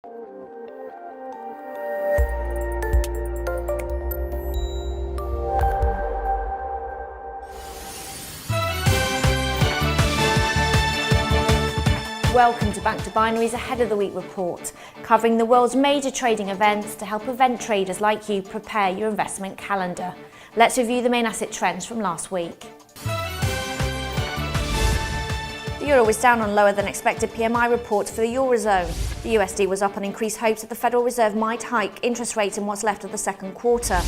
Welcome to Bank to Binary's Ahead of the Week report, covering the world's major trading events to help event traders like you prepare your investment calendar. Let's review the main asset trends from last week. The euro was down on lower than expected PMI reports for the Eurozone. The USD was up on increased hopes that the Federal Reserve might hike interest rates in what's left of the second quarter.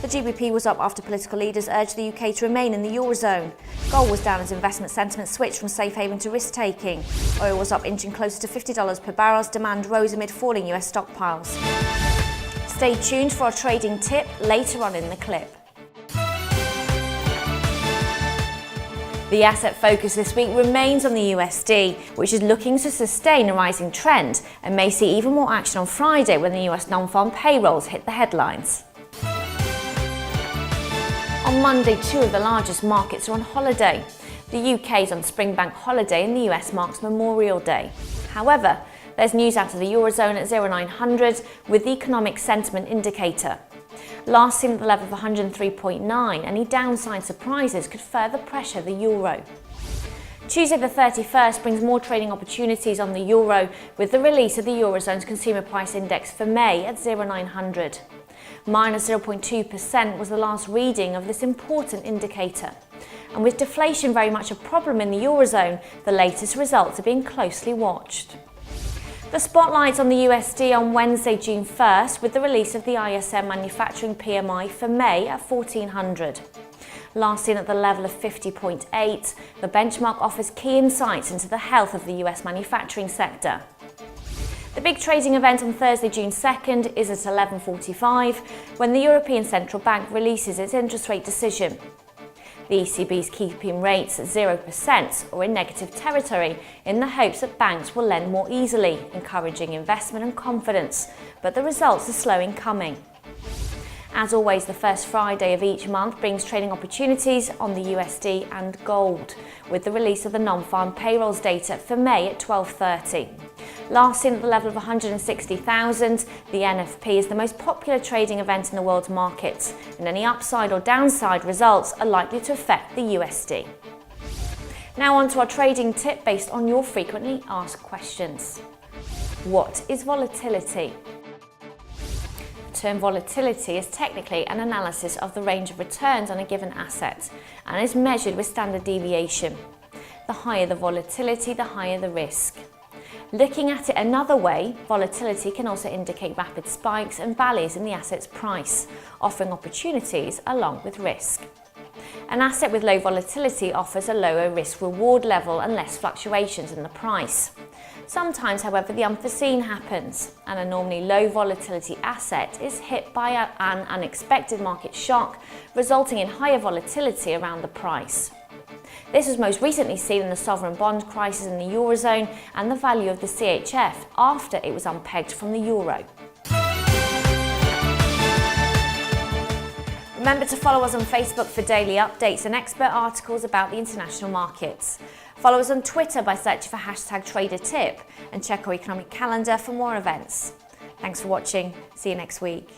The GBP was up after political leaders urged the UK to remain in the Eurozone. Gold was down as investment sentiment switched from safe haven to risk-taking. Oil was up, inching closer to $50 per barrel as demand rose amid falling US stockpiles. Stay tuned for our trading tip later on in the clip. The asset focus this week remains on the USD, which is looking to sustain a rising trend and may see even more action on Friday when the US non-farm payrolls hit the headlines. On Monday, two of the largest markets are on holiday. The UK is on spring bank holiday and the US marks Memorial Day. However, there's news out of the Eurozone at 0900 with the economic sentiment indicator. Last seen at the level of 103.9, any downside surprises could further pressure the euro. Tuesday the 31st brings more trading opportunities on the euro with the release of the Eurozone's Consumer Price Index for May at 0900. Minus 0.2% was the last reading of this important indicator. And with deflation very much a problem in the Eurozone, the latest results are being closely watched. The spotlight's on the USD on Wednesday, June 1st, with the release of the ISM manufacturing PMI for May at 1400. Last seen at the level of 50.8, the benchmark offers key insights into the health of the US manufacturing sector. The big trading event on Thursday, June 2nd is at 11:45 when the European Central Bank releases its interest rate decision. The ECB is keeping rates at 0% or in negative territory in the hopes that banks will lend more easily, encouraging investment and confidence, but the results are slow in coming. As always, the first Friday of each month brings trading opportunities on the USD and gold, with the release of the non-farm payrolls data for May at 12:30. Last seen at the level of 160,000, the NFP is the most popular trading event in the world's markets, and any upside or downside results are likely to affect the USD. Now on to our trading tip based on your frequently asked questions. What is volatility? The term volatility is technically an analysis of the range of returns on a given asset and is measured with standard deviation. The higher the volatility, the higher the risk. Looking at it another way, volatility can also indicate rapid spikes and valleys in the asset's price, offering opportunities along with risk. An asset with low volatility offers a lower risk-reward level and less fluctuations in the price. Sometimes, however, the unforeseen happens, and a normally low volatility asset is hit by an unexpected market shock, resulting in higher volatility around the price. This was most recently seen in the sovereign bond crisis in the Eurozone and the value of the CHF after it was unpegged from the euro. Remember to follow us on Facebook for daily updates and expert articles about the international markets. Follow us on Twitter by searching for #TraderTip and check our economic calendar for more events. Thanks for watching. See you next week.